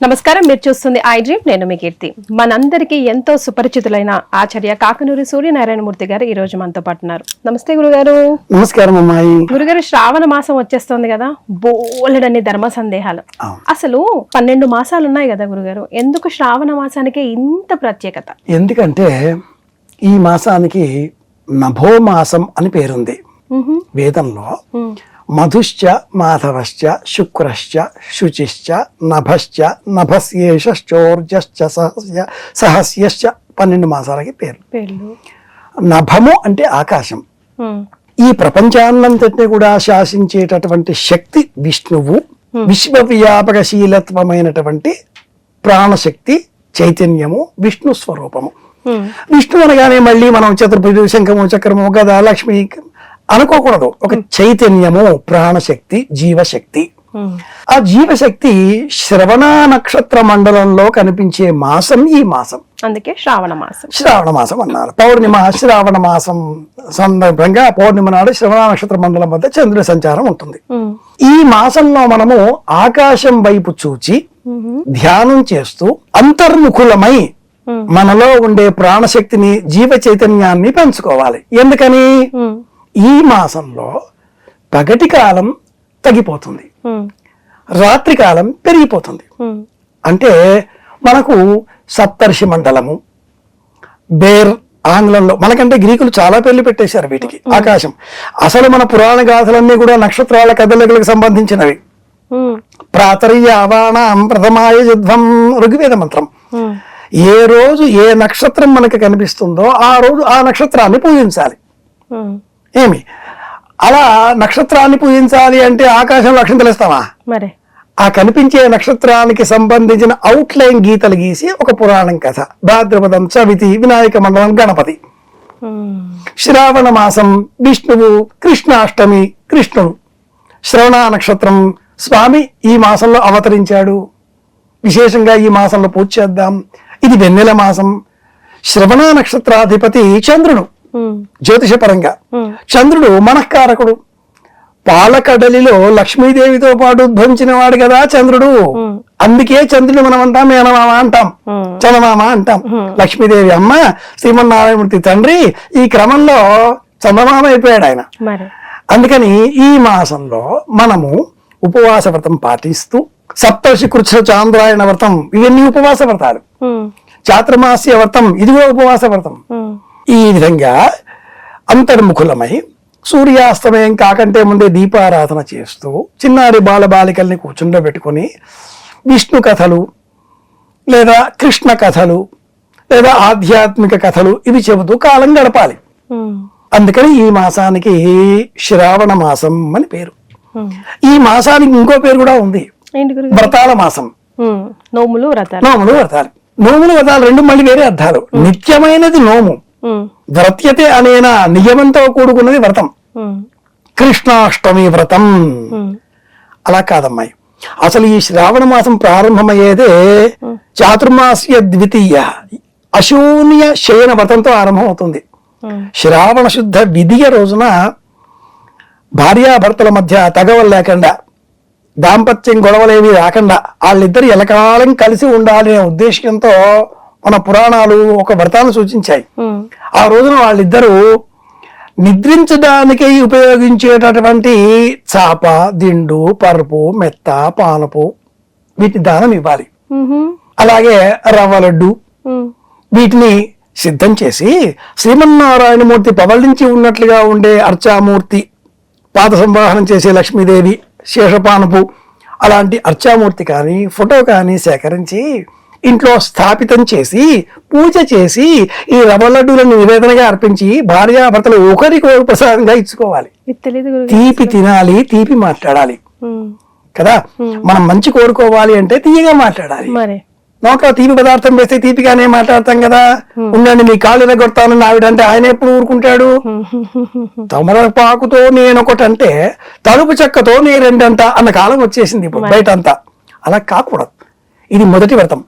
నమస్కారం, మీరు చూస్తుంది ఐ డ్రీమ్. నేను మీ కీర్తి. మనందరికీ ఎంతో సుపరిచితులైన ఆచార్య కాకనూరి సూర్యనారాయణమూర్తి గారు ఈ రోజు మనతో పాటు ఉన్నారు. నమస్తే గురుగారు. నమస్కారం అమ్మాయి. గురుగారు, శ్రావణ మాసం వచ్చేస్తోంది కదా, బోలెడన్ని ధర్మ సందేహాలు. అసలు 12 మాసాలు ఉన్నాయి కదా గురుగారు, ఎందుకు శ్రావణ మాసానికి ఇంత ప్రత్యేకత? ఎందుకంటే ఈ మాసానికి నభో మాసం అని పేరుంది వేదంలో. మధుశ్చ మాధవశ్చ శుక్రశ్చ శుచిశ్చ నభశ్చ నభస్యేషోర్జశ్చ సహస్యశ్చ 12 మాసాలకి పేర్లు. నభము అంటే ఆకాశం. ఈ ప్రపంచాన్నంతటినీ కూడా శాసించేటటువంటి శక్తి విష్ణువు. విశ్వవ్యాపకశీలత్వమైనటువంటి ప్రాణశక్తి చైతన్యము విష్ణు స్వరూపము. విష్ణు అనగానే మళ్ళీ మనం చతుర్భుజు శంఖము చక్రము గద లక్ష్మి అనుకోకూడదు. ఒక చైతన్యము, ప్రాణశక్తి, జీవశక్తి. ఆ జీవశక్తి శ్రవణ నక్షత్ర మండలంలో కనిపించే మాసం ఈ మాసం. అందుకే శ్రావణ మాసం అన్నారు. పౌర్ణిమ శ్రావణ మాసం సందర్భంగా పౌర్ణిమ నాడు శ్రవణ నక్షత్ర మండలం వద్ద చంద్రుడి సంచారం ఉంటుంది. ఈ మాసంలో మనము ఆకాశం వైపు చూచి ధ్యానం చేస్తూ అంతర్ముఖులమై మనలో ఉండే ప్రాణశక్తిని, జీవ చైతన్యాన్ని పెంచుకోవాలి. ఎందుకని? ఈ మాసంలో పగటి కాలం తగ్గిపోతుంది, రాత్రి కాలం పెరిగిపోతుంది. అంటే మనకు సప్తర్షి మండలము, బేర్ ఆంగ్లంలో, మనకంటే గ్రీకులు చాలా పేర్లు పెట్టేశారు వీటికి. ఆకాశం అసలు మన పురాణ గాథలన్నీ కూడా నక్షత్రాల కదలికలకు సంబంధించినవి. ప్రాతర్య అవాణం ప్రథమాయ యుద్ధం ఋగ్వేద మంత్రం. ఏ రోజు ఏ నక్షత్రం మనకు కనిపిస్తుందో ఆ రోజు ఆ నక్షత్రాన్ని పూజించాలి. ఏమి అలా నక్షత్రాన్ని పూజించాలి అంటే ఆకాశంలో అక్షంతలు ఇస్తామా? మరి ఆ కనిపించే నక్షత్రానికి సంబంధించిన అవుట్ లైన్ గీతలు గీసి ఒక పురాణం కథ. భాద్రపదం, చవితి, వినాయక మండలం, గణపతి. శ్రావణ మాసం విష్ణువు, కృష్ణాష్టమి కృష్ణుడు. శ్రవణ నక్షత్రం స్వామి ఈ మాసంలో అవతరించాడు. విశేషంగా ఈ మాసంలో పూజ చేద్దాం. ఇది వెన్నెల మాసం. శ్రవణ నక్షత్రాధిపతి చంద్రుడు. జ్యోతిషపరంగా చంద్రుడు మనఃకారకుడు. పాలకడలిలో లక్ష్మీదేవితో పాటు ఉద్భవించిన వాడు కదా చంద్రుడు. అందుకే చంద్రుని మనం అంటాం మేనమామ అంటాం, చందమామ అంటాం. లక్ష్మీదేవి అమ్మ, శ్రీమన్నారాయణమూర్తి తండ్రి. ఈ క్రమంలో చందమామ అయిపోయాడు ఆయన. అందుకని ఈ మాసంలో మనము ఉపవాస వ్రతం పాటిస్తూ, సప్తర్షి కృచ్ఛ చాంద్రాయణ వ్రతం, ఇవన్నీ ఉపవాస వ్రతాలు. చాతుర్మాస్య వ్రతం, ఇది కూడా ఉపవాస వ్రతం. ఈ విధంగా అంతర్ముఖులమై సూర్యాస్తమయం కాకంటే ముందే దీపారాధన చేస్తూ చిన్నారి బాలబాలికల్ని కూర్చుండబెట్టుకుని విష్ణు కథలు లేదా కృష్ణ కథలు లేదా ఆధ్యాత్మిక కథలు ఇవి చెబుతూ కాలం గడపాలి. అందుకని ఈ మాసానికి శ్రావణ మాసం అని పేరు. ఈ మాసానికి ఇంకో పేరు కూడా ఉంది, వ్రతాల మాసం. నోములు వ్రతాలు. నోములు వ్రతాలు రెండు మళ్ళీ వేరే అర్థాలు. నిత్యమైనది నోము, వ్రత్యతే అనేనా నియమంతో కూడుకున్నది వ్రతం. కృష్ణాష్టమి వ్రతం అలా కాదమ్మాయి. అసలు ఈ శ్రావణ మాసం ప్రారంభమయ్యేదే చాతుర్మాస్య ద్వితీయ అశూన్య శయన వ్రతంతో ఆరంభం అవుతుంది. శ్రావణ శుద్ధ విధియ రోజున భార్యాభర్తల మధ్య తగవలు లేకుండా, దాంపత్యం గొడవలేవి రాకుండా వాళ్ళిద్దరు ఎలకాలం కలిసి ఉండాలనే ఉద్దేశంతో మన పురాణాలు ఒక వ్రతాన్ని సూచించాయి. ఆ రోజున వాళ్ళిద్దరూ నిద్రించడానికి ఉపయోగించేటటువంటి చాప, దిండు, పరుపు, మెత్త, పానపు వీటిని దానం ఇవ్వాలి. అలాగే రవ్వ లడ్డు వీటిని సిద్ధం చేసి శ్రీమన్నారాయణమూర్తి పవళించి ఉన్నట్లుగా ఉండే అర్చామూర్తి, పాద సంవాహనం చేసే లక్ష్మీదేవి, శేషపానపు అలాంటి అర్చామూర్తి కానీ ఫోటో కానీ సేకరించి ఇంట్లో స్థాపితం చేసి పూజ చేసి ఈ రవ్వ లడ్డూలను నివేదనగా అర్పించి భార్యాభర్తలు ఒకరికొకరు ప్రసాదంగా ఇచ్చుకోవాలి. తీపి తినాలి, తీపి మాట్లాడాలి కదా. మనం మంచి కోరుకోవాలి అంటే తీయగా మాట్లాడాలి. నోట్లో తీపి పదార్థం వేస్తే తీపిగానే మాట్లాడతాం కదా. ఉండండి మీ కాళ్ళు ఎరగొడతానని ఆవిడంటే ఆయన ఎప్పుడు ఊరుకుంటాడు? తమలపాకుతో నేనొకటంటే తలుపు చెక్కతో నే రెండంట అన్న కాలం వచ్చేసింది ఇప్పుడు బయట అంతా. అలా కాకూడదు. ఇది మొదటి వ్రతం.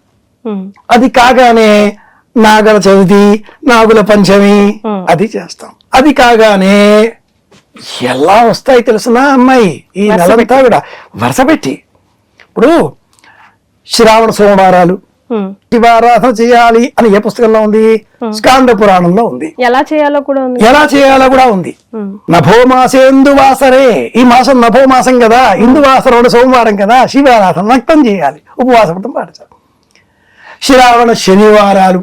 అది కాగానే నాగల చవితి, నాగుల పంచమి అది చేస్తాం. అది కాగానే ఎలా వస్తాయి తెలుసునా అమ్మాయి, ఈ నెలంతా కూడా వరుస పెట్టి. ఇప్పుడు శ్రావణ సోమవారాలు శివారాధన చేయాలి అని ఏ పుస్తకంలో ఉంది? స్కాంద పురాణంలో ఉంది. ఎలా చేయాలో కూడా ఉంది. ఎలా చేయాలో కూడా ఉంది. నభోమాసేందువాసరే, ఈ మాసం నభోమాసం కదా, ఇందువాసరం సోమవారం కదా, శివారాధన నక్తం చేయాలి, ఉపవాస వ్రతం పాటించాలి. శ్రావణ శనివారాలు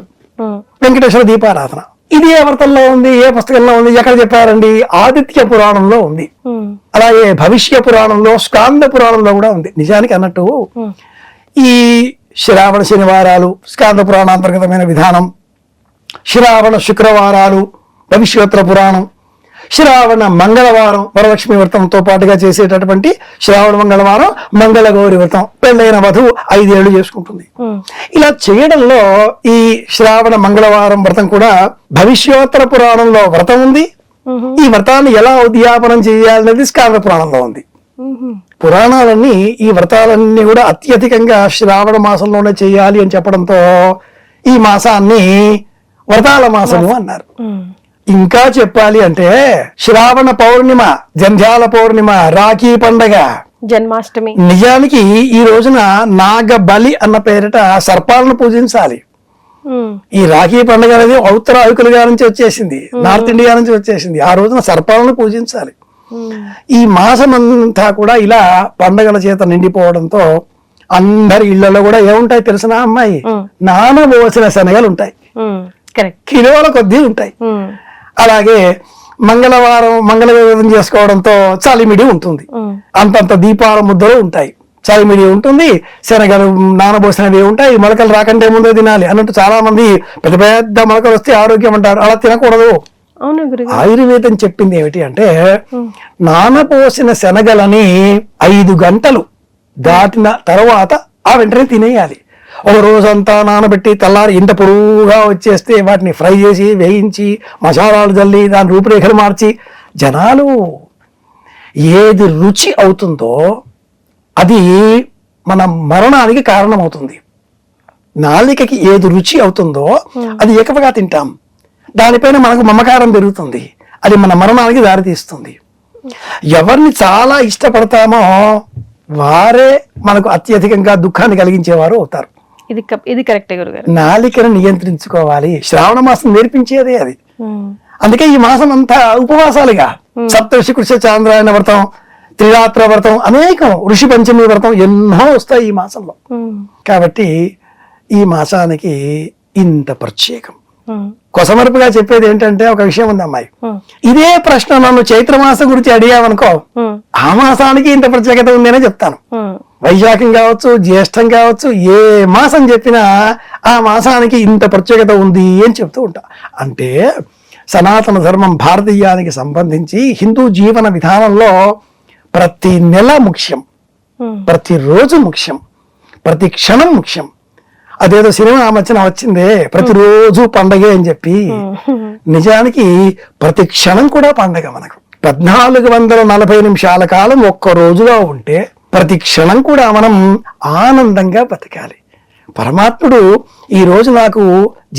వెంకటేశ్వర దీపారాధన. ఇది ఏ వ్రతంలో ఉంది? ఏ పుస్తకంలో ఉంది? ఎక్కడ చెప్పారండి? ఆదిత్య పురాణంలో ఉంది. అలాగే భవిష్య పురాణంలో, స్కాంద పురాణంలో కూడా ఉంది. నిజానికి అన్నట్టు ఈ శ్రావణ శనివారాలు స్కాంద పురాణాంతర్గతమైన విధానం, శ్రావణ శుక్రవారాలు భవిష్యోత్తర పురాణం, శ్రావణ మంగళవారం వరలక్ష్మి వ్రతంతో పాటుగా చేసేటటువంటి శ్రావణ మంగళవారం మంగళగౌరి వ్రతం, పెళ్ళైన వధువు 5 ఏళ్ళు చేసుకుంటుంది. ఇలా చేయడంలో ఈ శ్రావణ మంగళవారం వ్రతం కూడా భవిష్యోత్తర పురాణంలో వ్రతం ఉంది. ఈ వ్రతాన్ని ఎలా ఉద్యాపనం చేయాలనేది స్కాంద పురాణంలో ఉంది. పురాణాలన్నీ ఈ వ్రతాలన్నీ కూడా అత్యధికంగా శ్రావణ మాసంలోనే చేయాలి అని చెప్పడంతో ఈ మాసాన్ని వ్రతాల మాసము అన్నారు. ఇంకా చెప్పాలి అంటే శ్రావణ పౌర్ణిమ, జంధ్యాల పౌర్ణిమ, రాఖీ పండగ, జన్మాష్టమి. నిజానికి ఈ రోజున నాగబలి అన్న పేరిట సర్పాలను పూజించాలి. ఈ రాఖీ పండుగ అనేది ఉత్తరాయుకులుగా నుంచి వచ్చేసింది, నార్త్ ఇండియా నుంచి వచ్చేసింది. ఆ రోజున సర్పాలను పూజించాలి. ఈ మాసమంతా కూడా ఇలా పండగల చేత నిండిపోవడంతో అందరి ఇళ్లలో కూడా ఏముంటాయి తెలిసిన అమ్మాయి? నానబోసిన శనగలు ఉంటాయి, కిలోల కొద్దీ ఉంటాయి. అలాగే మంగళవారం మంగళవారం చేసుకోవడంతో చలిమిడి ఉంటుంది, అంతంత దీపాల ముద్దలు ఉంటాయి, చలిమిడి ఉంటుంది, శనగలు నానబోసినవి ఉంటాయి. మొలకలు రాకంటే ముందే తినాలి అన్నట్టు చాలా మంది పెద్ద పెద్ద మొలకలు వస్తే ఆరోగ్యం అంటారు. అలా తినకూడదు. ఆయుర్వేదం చెప్పింది ఏమిటి అంటే నానబోసిన శనగలని 5 గంటలు దాటిన తర్వాత ఆ వెంటనే తినేయాలి. ఒక రోజంతా నానబెట్టి తెల్లారి ఇంత పొడుగుగా వచ్చేస్తే వాటిని ఫ్రై చేసి వేయించి మసాలాలు చల్లి దాని రూపురేఖలు మార్చి జనాలు ఏది రుచి అవుతుందో అది మన మరణానికి కారణమవుతుంది. నాలికకి ఏది రుచి అవుతుందో అది ఎక్కువగా తింటాం, దానిపైన మనకు మమకారం పెరుగుతుంది, అది మన మరణానికి దారితీస్తుంది. ఎవరిని చాలా ఇష్టపడతామో వారే మనకు అత్యధికంగా దుఃఖాన్ని కలిగించేవారు అవుతారు. ఇది కరెక్టే గురుగారు. నాలికను నియంత్రించుకోవాలి, శ్రావణ మాసం నేర్పించేదే అది. అందుకే ఈ మాసం అంతా ఉపవాసాలుగా సప్తఋషి కృష్ణ చాంద్రాయణ వ్రతం, త్రిరాత్ర వ్రతం, అనేకం ఋషి పంచమి వ్రతం ఎన్నో వస్తాయి ఈ మాసంలో. కాబట్టి ఈ మాసానికి ఇంత ప్రత్యేకం. కొసమరుపుగా చెప్పేది ఏంటంటే ఒక విషయం ఉంది అమ్మాయి, ఇదే ప్రశ్న నన్ను చైత్రమాసం గురించి అడిగావనుకో ఆ మాసానికి ఇంత ప్రత్యేకత ఉంది అనే చెప్తాను. వైశాఖం కావచ్చు, జ్యేష్టం కావచ్చు, ఏ మాసం చెప్పినా ఆ మాసానికి ఇంత ప్రత్యేకత ఉంది అని చెప్తూ ఉంటా. అంటే సనాతన ధర్మం భారతీయానికి సంబంధించి హిందూ జీవన విధానంలో ప్రతి నెల ముఖ్యం, ప్రతిరోజు ముఖ్యం, ప్రతి క్షణం ముఖ్యం. అదేదో సినిమా మధ్యన వచ్చిందే ప్రతిరోజు పండగే అని చెప్పి, నిజానికి ప్రతి క్షణం కూడా పండగ. మనకు 1440 నిమిషాల కాలం ఒక్క రోజులో ఉంటే ప్రతి క్షణం కూడా మనం ఆనందంగా బతకాలి. పరమాత్ముడు ఈ రోజు నాకు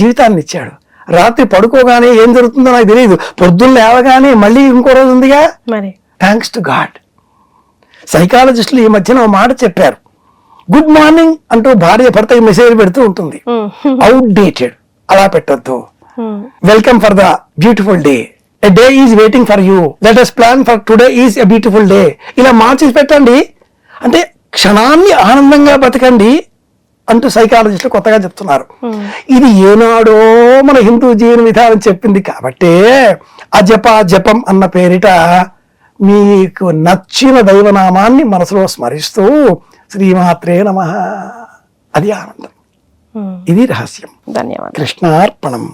జీవితాన్ని ఇచ్చాడు, రాత్రి పడుకోగానే ఏం జరుగుతుందో నాకు తెలియదు, పొద్దున్న లేవగానే మళ్ళీ ఇంకో రోజు ఉందిగా, థ్యాంక్స్ టు గాడ్. సైకాలజిస్టులు ఈ మధ్యన ఒక మాట చెప్పారు, గుడ్ మార్నింగ్ అంటూ భార్య భర్తకి మెసేజ్ పెడుతూ ఉంటుంది, అవుట్ డేటెడ్, అలా పెట్టొద్దు. Welcome for the beautiful day, a day is waiting for you, let us plan for today is a beautiful day. ఇలా మార్చి పెట్టండి, అంటే క్షణాన్ని ఆనందంగా బతకండి అంటూ సైకాలజిస్టులు కొత్తగా చెప్తున్నారు. ఇది ఏనాడో మన హిందూ జీవన విధానం చెప్పింది కాబట్టి జపం అన్న పేరిట మీకు నచ్చిన దైవనామాన్ని మనసులో స్మరిస్తూ శ్రీమాత్రే నమః, అది ఆనందం. ఇది రహస్యం. ధన్యవాదాలు. కృష్ణార్పణం.